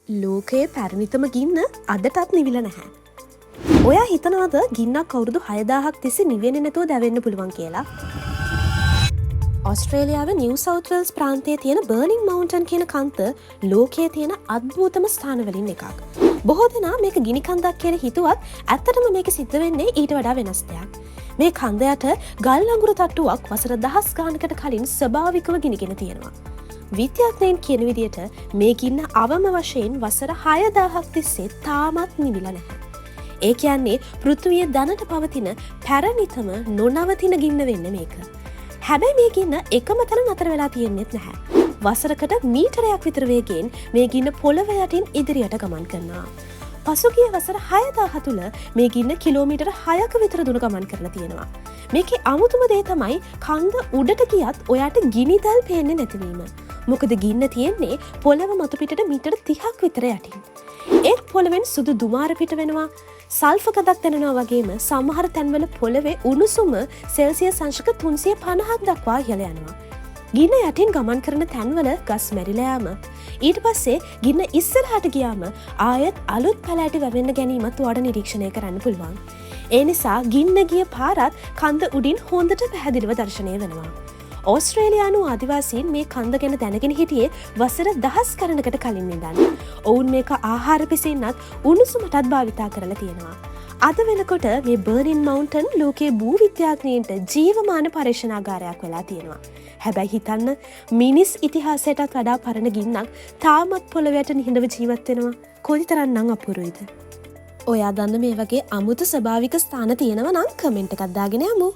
ලෝකයේ පැරණිතම ගින්න අදටත් නිවිල නැහැ. ඔයා හිතනවද ගින්නක් අවුරුදු 6000ක් තිස්සේ නිවෙන්නේ නැතුව දැවෙන්න පුළුවන් කියලා? ඔස්ට්‍රේලියාවේ නිව් සවුත් වෙල්ස් ප්‍රාන්තයේ තියෙන බර්නින් මවුන්ටන් කියන කන්ත ලෝකයේ තියෙන අද්භූතම ස්ථානවලින් එකක්. බොහෝ දෙනා මේක ගිනි කන්දක් කියලා හිතුවත් ඇත්තටම මේක සිද්ධ වෙන්නේ ඊට වඩා වෙනස් දෙයක්. මේ කන්ද යට ගල් ලඟුරු තට්ටුවක් වසර 10 ගානකට කලින් ස්වභාවිකව ගිනිගෙන තියෙනවා. විද්‍යාඥයන් කියන විදියට මේ ගින්න අවම වශයෙන් වසර 6000ක් තිස්සේ තාමත් නිවිලා නැහැ. ඒ කියන්නේ පෘථිවිය දැනට පවතින පැරණිතම නොනවතින ගින්න වෙන්නේ මේක. හැබැයි මේ ගින්න එකම තැන නතර වෙලා තියෙන්නේත් නැහැ. වසරකට මීටරයක් විතර වේගයෙන් මේ ගින්න පොළව යටින් ඉදිරියට ගමන් කරනවා. පසුගිය වසර 6000 තුළ මේ ගින්න කිලෝමීටර 6ක විතර දුර ගමන් කරලා තියෙනවා. මේකේ අමුතුම දේ තමයි කන්ද උඩට ගියත් ඔයාට ගිනි දැල් පේන්නේ නැතිවීම. මොකද ගින්න තියෙන්නේ පොළව මතු පිටට මීටර 30ක් විතර යටින්. ඒත් පොළවෙන් සුදු දුමාර පිට වෙනවා. සල්ෆර් ගඳක් දැනෙනවා වගේම සමහර තැන්වල පොළවේ උණුසුම සෙල්සියස් අංශක 350ක් දක්වා ඉහළ යනවා. ගින්න යටින් ගමන් කරන තැන්වල ගස් මැරිලා යාම ඊට පස්සේ ගින්න ඉස්සරහට ගියාම ආයෙත් අලුත් පැලෑටි වැවෙන්න ගැනීමත් ඔයාලට නිරීක්ෂණය කරන්න පුළුවන්. ඒ නිසා ගින්න ගිය පාරත් කන්ද උඩින් හොඳට පැහැදිලිව දර්ශනය වෙනවා. ඕස්ට්‍රේලියානු ආදිවාසීන් මේ කන්ද ගැන දැනගෙන හිටියේ වසර 10 ගණනකට කලින් ඉඳන්. ඔවුන් මේක ආහාර පිසෙන්නත් උණුසුමටත් භාවිතා කරලා තියෙනවා. අද වෙනකොට මේ බර්නින් මවුන්ටන් ලෝකයේ භූ විද්‍යාඥයින්ට ජීවමාන පරීක්ෂණාගාරයක් වෙලා තියෙනවා. හැබැයි හිතන්න මිනිස් ඉතිහාසයටත් වඩා පරණ ගින්නක් තාමත් පොළොවට නිහඬව ජීවත් වෙනවා. කොයිතරම්නම් අපූර්වයිද? ඔයා දන්න මේ වගේ අමුතු ස්වභාවික ස්ථාන තියෙනවා නම් කමෙන්ට් එකක් දාගෙන යමු.